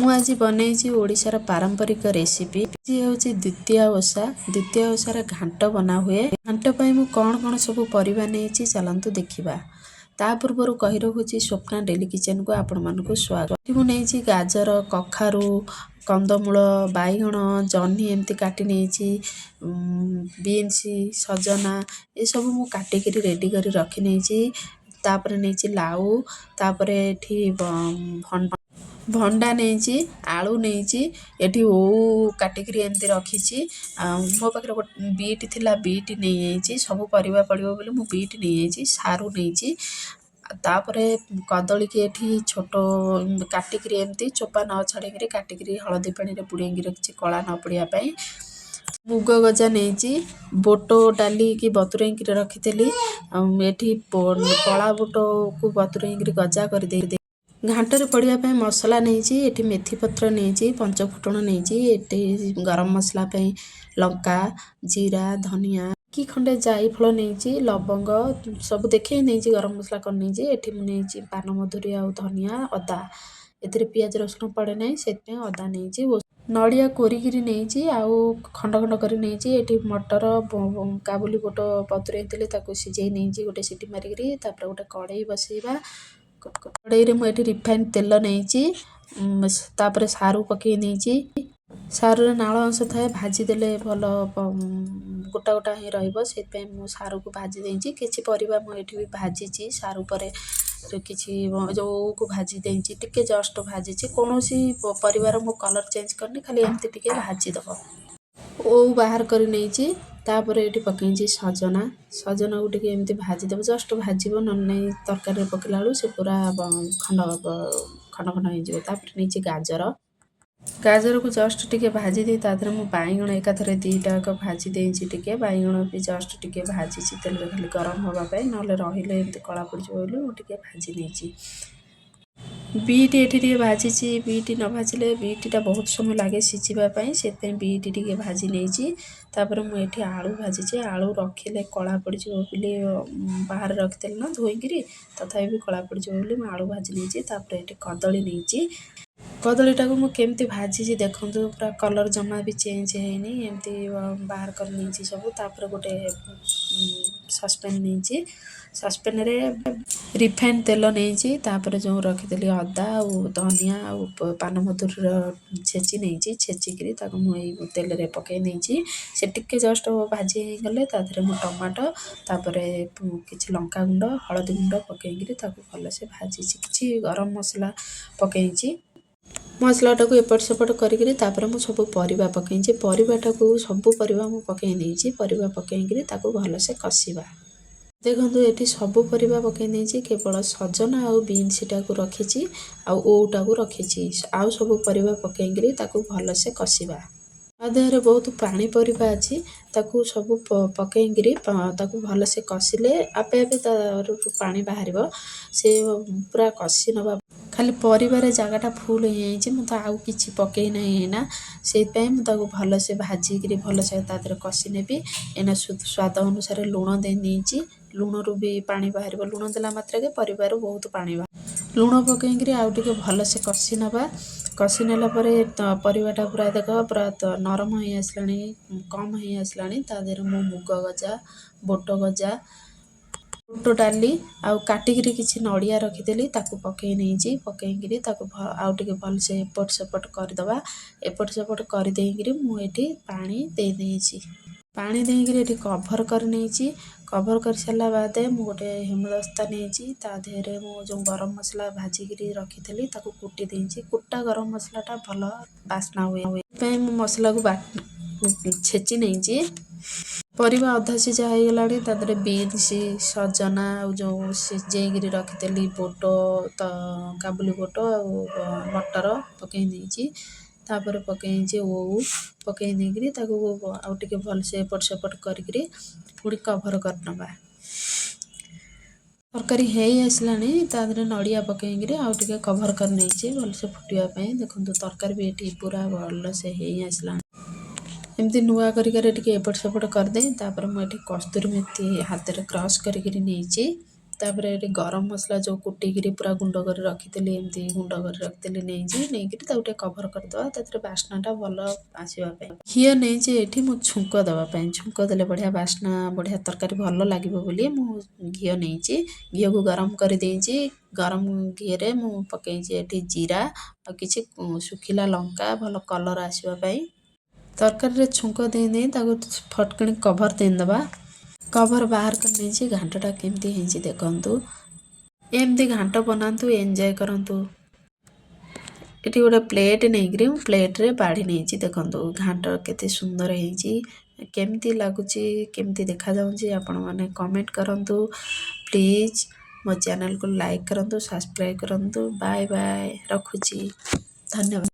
ମୁଁ ଆଜି ବନେଇଛି ଓଡ଼ିଶାର ପାରମ୍ପରିକ ରେସିପି। ଆଜି ହେଉଛି ଦ୍ୱିତୀୟା ଓଷା। ଦ୍ୱିତୀୟା ଓଷାରେ ଘାଣ୍ଟ ବନା ହୁଏ। ଘାଣ୍ଟ ପାଇଁ ମୁଁ କ'ଣ କ'ଣ ସବୁ ପରିବା ନେଇଛି ଚାଲନ୍ତୁ ଦେଖିବା। ତା ପୂର୍ବରୁ କହି ରଖୁଛି ସ୍ୱପ୍ନା ଡେଲି କିଚେନକୁ ଆପଣମାନଙ୍କୁ ସ୍ୱାଗତ। ଏଠି ମୁଁ ନେଇଛି ଗାଜର, କଖାରୁ, କନ୍ଦମୂଳ, ବାଇଗଣ, ଜହ୍ନି ଏମିତି କାଟି ନେଇଛି, ବିନ୍ସ, ସଜନା ଏସବୁ ମୁଁ କାଟିକିରି ରେଡ଼ି କରି ରଖି ନେଇଛି। ତାପରେ ନେଇଛି ଲାଉ, ତାପରେ ଏଠି ଭଣ୍ଡା ନେଇଛି, ଆଳୁ ନେଇଛି, ଏଠି ଓଉ କାଟିକିରି ଏମିତି ରଖିଛି। ମୋ ପାଖରେ ଗୋଟେ ବିଟ୍ ଥିଲା, ବିଟ୍ ନେଇଯାଇଛି। ସବୁ ପରିବା ପଡ଼ିବ ବୋଲି ମୁଁ ବିଟ୍ ନେଇଯାଇଛି। ସାରୁ ନେଇଛି। ତାପରେ କଦଳୀକି ଏଠି ଛୋଟ କାଟିକିରି ଏମିତି ଚୋପା ନ ଛଡ଼େଇକିରି କାଟିକିରି ହଳଦୀ ପାଣିରେ ବୁଡ଼େଇକି ରଖିଛି କଳା ନ ପଡ଼ିବା ପାଇଁ। ମୁଗ ଗଜା ନେଇଛି। ବୁଟ ଡାଲିକି ବତୁରେଇକିରି ରଖିଥିଲି। ଏଠି କଳା ବୁଟକୁ ବତୁରେଇକିରି ଗଜା କରିଦେଇ ଘାଣ୍ଟରେ ପଡ଼ିବା ପାଇଁ ମସଲା ନେଇଛି। ଏଠି ମେଥିପତ୍ର ନେଇଛି, ପଞ୍ଚଫୁଟଣ ନେଇଛି, ଏଠି ଗରମ ମସଲା ପାଇଁ ଲଙ୍କା, ଜିରା, ଧନିଆ କି ଖଣ୍ଡେ ଜାଇଫଳ ନେଇଛି, ଲବଙ୍ଗ ସବୁ ଦେଖେଇ ନେଇଛି। ଗରମ ମସଲା କରି ନେଇଛି। ଏଠି ମୁଁ ନେଇଛି ପାନମଧୁରୀ ଆଉ ଧନିଆ, ଅଦା। ଏଥିରେ ପିଆଜ ରସୁଣ ପଡ଼େ ନାହିଁ, ସେଥିପାଇଁ ଅଦା ନେଇଛି। ନଡ଼ିଆ କୋରିକିରି ନେଇଛି, ଆଉ ଖଣ୍ଡ ଖଣ୍ଡ କରି ନେଇଛି। ଏଠି ମଟର, କାବୁଲି ବୁଟ ବତୁରେଇଥିଲି, ତାକୁ ସିଝେଇ ନେଇଛି ଗୋଟେ ସିଟି ମାରିକିରି। ତାପରେ ଗୋଟେ କଡ଼େଇ ବସେଇବା। କଡ଼େଇରେ ମୁଁ ଏଠି ରିଫାଇନ୍ ତେଲ ନେଇଛି। ତାପରେ ସାରୁ ପକେଇ ନେଇଛି। ସାରୁରେ ନାଳ ଅଂଶ ଥାଏ, ଭାଜି ଦେଲେ ଭଲ ଗୋଟା ଗୋଟା ହିଁ ରହିବ, ସେଥିପାଇଁ ମୁଁ ସାରୁକୁ ଭାଜି ଦେଇଛି। କିଛି ପରିବା ମୁଁ ଏଠି ବି ଭାଜିଛି। ସାରୁ ପରେ କିଛି ଓଉକୁ ଭାଜି ଦେଇଛି, ଟିକେ ଜଷ୍ଟ ଭାଜିଛି। କୌଣସି ପରିବାର ମୁଁ କଲର୍ ଚେଞ୍ଜ କରିନି, ଖାଲି ଏମିତି ଟିକେ ଭାଜିଦେବ। ଓଉ ବାହାର କରି ନେଇଛି। ତାପରେ ଏଠି ପକେଇଛି ସଜନା। ସଜନାକୁ ଟିକେ ଏମିତି ଭାଜିଦେବ, ଜଷ୍ଟ ଭାଜିବ, ନହେଲେ ନାହିଁ ତରକାରୀରେ ପକେଇଲା ବେଳକୁ ସେ ପୁରା ଖଣ୍ଡ ଖଣ୍ଡ ହେଇଯିବ। ତାପରେ ନେଇଛି ଗାଜର। ଗାଜରକୁ ଜଷ୍ଟ ଟିକେ ଭାଜି ଦେଇ ତା ଦେହରେ ମୁଁ ବାଇଗଣ ଏକାଥରେ ଦୁଇଟାକ ଭାଜି ଦେଇଛି। ଟିକେ ବାଇଗଣ ବି ଜଷ୍ଟ ଟିକେ ଭାଜିଛି ତେଲରେ, ଖାଲି ଗରମ ହେବା ପାଇଁ, ନହେଲେ ରହିଲେ ଏମିତି କଳା ପଡ଼ିଯିବ ବୋଲି ମୁଁ ଟିକେ ଭାଜି ନେଇଛି। ବିଟ୍ ଏଠି ଟିକେ ଭାଜିଛି। ବିଟ୍ ନ ଭାଜିଲେ ବିଟ୍ଟା ବହୁତ ସମୟ ଲାଗେ ସିଝିବା ପାଇଁ, ସେଥିପାଇଁ ବିଟ୍ ଟିକେ ଭାଜି ନେଇଛି। ତାପରେ ମୁଁ ଏଠି ଆଳୁ ଭାଜିଛି। ଆଳୁ ରଖିଲେ କଳା ପଡ଼ିଯିବ ବୋଲି ବାହାରେ ରଖିଥିଲି ନା ଧୋଇକିରି, ତଥାପି ବି କଳା ପଡ଼ିଯିବ ବୋଲି ମୁଁ ଆଳୁ ଭାଜି ନେଇଛି। ତାପରେ ଏଠି କଦଳୀ ନେଇଛି। କଦଳୀଟାକୁ ମୁଁ କେମିତି ଭାଜିଛି ଦେଖନ୍ତୁ, ପୁରା କଲର୍ ଜମା ବି ଚେଞ୍ଜ ହେଇନି, ଏମିତି ବାହାର କରି ନେଇଛି ସବୁ। ତାପରେ ଗୋଟେ ସସ୍ପେନ୍ ନେଇଛି। ସସ୍ପେନ୍ରେ ରିଫାଇନ୍ ତେଲ ନେଇଛି। ତାପରେ ଯେଉଁ ରଖିଥିଲି ଅଦା ଆଉ ଧନିଆ ଆଉ ପାନମଧୁରୀର ଛେଚି ନେଇଛି। ଛେଚିକିରି ତାକୁ ମୁଁ ଏଇ ତେଲରେ ପକାଇ ନେଇଛି। ସେ ଟିକେ ଜଷ୍ଟ ଭାଜି ହେଇଗଲେ ତା ଦେହରେ ମୁଁ ଟମାଟୋ, ତାପରେ କିଛି ଲଙ୍କାଗୁଣ୍ଡ, ହଳଦୀ ଗୁଣ୍ଡ ପକାଇକିରି ତାକୁ ଭଲସେ ଭାଜିଛି। କିଛି ଗରମ ମସଲା ପକାଇଛି। ମସଲାଟାକୁ ଏପଟ ସେପଟ କରିକିରି ତାପରେ ମୁଁ ସବୁ ପରିବା ପକାଇଛି। ପରିବାଟାକୁ ସବୁ ପରିବା ମୁଁ ପକାଇ ନେଇଛି। ପରିବା ପକାଇକିରି ତାକୁ ଭଲସେ କଷିବା। ଦେଖନ୍ତୁ ଏଠି ସବୁ ପରିବା ପକାଇ ନେଇଛି, କେବଳ ସଜନା ଆଉ ବିନ୍ସଟାକୁ ରଖିଛି, ଆଉ ଓଉଟାକୁ ରଖିଛି। ଆଉ ସବୁ ପରିବା ପକାଇକିରି ତାକୁ ଭଲସେ କଷିବା। ତା ଦେହରେ ବହୁତ ପାଣି ପରିବା ଅଛି, ତାକୁ ସବୁ ପକାଇକିରି ତାକୁ ଭଲସେ କଷିଲେ ଆପେ ଆପେ ତାର ପାଣି ବାହାରିବ। ସେ ପୁରା କଷି ନେବା। ଖାଲି ପରିବାରେ ଜାଗାଟା ଫୁଲ୍ ହେଇଯାଇଛି, ମୁଁ ତ ଆଉ କିଛି ପକାଇ ନାହିଁ ଏଇନା। ସେଇଥିପାଇଁ ମୁଁ ତାକୁ ଭଲସେ ଭାଜିକିରି ଭଲସେ ତା ଦେହରେ କଷି ନେବି। ଏଇନା ସ୍ୱାଦ ଅନୁସାରେ ଲୁଣ ଦେଇ ନେଇଛି। ଲୁଣରୁ ବି ପାଣି ବାହାରିବ। ଲୁଣ ଦେଲା ମାତ୍ରକେ ପରିବାରୁ ବହୁତ ପାଣି ବାହାରିବ। ଲୁଣ ପକାଇକିରି ଆଉ ଟିକେ ଭଲସେ କଷି ନେବା। କଷି ନେଲା ପରେ ପରିବାଟା ପୁରା ଦେଖ ପୁରା ନରମ ହେଇ ଆସିଲାଣି, କମ୍ ହେଇ ଆସିଲାଣି। ତା ଦେହରେ ମୁଁ ମୁଗ ଗଜା, ବୁଟ ଗଜା, ବୁଟ ଡାଲି ଆଉ କାଟିକିରି କିଛି ନଡ଼ିଆ ରଖିଥିଲି, ତାକୁ ପକାଇ ନେଇଛି। ପକାଇକିରି ତାକୁ ଆଉ ଟିକେ ଭଲସେ ଏପଟ ସେପଟ କରିଦେବା। ଏପଟ ସେପଟ କରିଦେଇକିରି ମୁଁ ଏଠି ପାଣି ଦେଇ ଦେଇଛି। ପାଣି ଦେଇକିରି ଏଠି କଭର୍ କରି ନେଇଛି। କଭର୍ କରିସାରିଲା ବାଦେ ମୁଁ ଗୋଟେ ହେମଦସ୍ତା ନେଇଛି। ତା ଦେହରେ ମୁଁ ଯେଉଁ ଗରମ ମସଲା ଭାଜିକିରି ରଖିଥିଲି ତାକୁ କୁଟି ଦେଇଛି। କୁଟା ଗରମ ମସଲାଟା ଭଲ ବାସ୍ନା ହୁଏ, ସେଥିପାଇଁ ମୁଁ ମସଲାକୁ ଛେଚି ନେଇଛି। ପରିବା ଅଧା ସିଝା ହେଇଗଲାଣି। ତା ଦେହରେ ବିନ୍ସ, ସଜନା ଆଉ ଯେଉଁ ସିଝେଇକିରି ରଖିଥିଲି ବୁଟ, କାବୁଲି ବୁଟ ଆଉ ମଟର ପକାଇ ଦେଇଛି। ତାପରେ ପକାଇଛି ଓଉ, ପକାଇ ଦେଇକିରି ତାକୁ ଆଉ ଟିକେ ଭଲସେ ଏପଟ ସେପଟ କରିକିରି ପୁଣି କଭର୍ କରିନେବା। ତରକାରୀ ହେଇ ଆସିଲାଣି। ତା ଦେହରେ ନଡ଼ିଆ ପକାଇକିରି ଆଉ ଟିକେ କଭର୍ କରି ନେଇଛି ଭଲସେ ଫୁଟିବା ପାଇଁ। ଦେଖନ୍ତୁ ତରକାରୀ ବି ଏଠି ପୁରା ଭଲସେ ହେଇ ଆସିଲାଣି। ଏମିତି ନୂଆ କରିକାରେ ଟିକେ ଏପଟ ସେପଟ କରିଦେଇ ତାପରେ ମୁଁ ଏଠି କସ୍ତୁରୀ ମେଥି ହାତରେ କ୍ରସ୍ କରିକିରି ନେଇଛି। ତାପରେ ଏଠି ଗରମ ମସଲା ଯେଉଁ କୁଟିକିରି ପୁରା ଗୁଣ୍ଡ କରି ରଖିଥିଲି ଏମିତି ଗୁଣ୍ଡ କରି ରଖିଥିଲି ନେଇକିରି ତାକୁ ଟିକେ କଭର୍ କରିଦେବା ତାଥିରେ ବାସ୍ନାଟା ଭଲ ଆସିବା ପାଇଁ। ଘିଅ ନେଇଛି ଏଠି ମୁଁ ଛୁଙ୍କ ଦେବା ପାଇଁ, ଛୁଙ୍କ ଦେଲେ ବଢ଼ିଆ ବାସ୍ନା ବଢ଼ିଆ ତରକାରୀ ଭଲ ଲାଗିବ ବୋଲି ମୁଁ ଘିଅ ନେଇଛି। ଘିଅକୁ ଗରମ କରିଦେଇଛି, ଗରମ ଘିଅରେ ମୁଁ ପକେଇଛି ଏଠି ଜିରା ଆଉ କିଛି ଶୁଖିଲା ଲଙ୍କା ଭଲ କଲର୍ ଆସିବା ପାଇଁ। ତରକାରୀରେ ଛୁଙ୍କ ଦେଇ ତାକୁ ଫଟକିଣି କଭର୍ ଦେଇଦେବା। କଭର୍ ବାହାର କରି ନେଇଛି, ଘାଣ୍ଟଟା କେମିତି ହେଇଛି ଦେଖନ୍ତୁ। ଏମିତି ଘାଣ୍ଟ ବନାନ୍ତୁ, ଏନ୍ଜୟ କରନ୍ତୁ। ଏଠି ଗୋଟେ ପ୍ଲେଟ୍ ନେଇକିରି ମୁଁ ପ୍ଲେଟ୍ରେ ବାଢ଼ି ନେଇଛି ଦେଖନ୍ତୁ ଘାଣ୍ଟ କେତେ ସୁନ୍ଦର ହେଇଛି। କେମିତି ଲାଗୁଛି, କେମିତି ଦେଖାଯାଉଛି ଆପଣମାନେ କମେଣ୍ଟ କରନ୍ତୁ ପ୍ଲିଜ୍। ମୋ ଚ୍ୟାନେଲକୁ ଲାଇକ୍ କରନ୍ତୁ, ସବସ୍କ୍ରାଇବ୍ କରନ୍ତୁ। ବାଏ ବାଏ, ରଖୁଛି, ଧନ୍ୟବାଦ।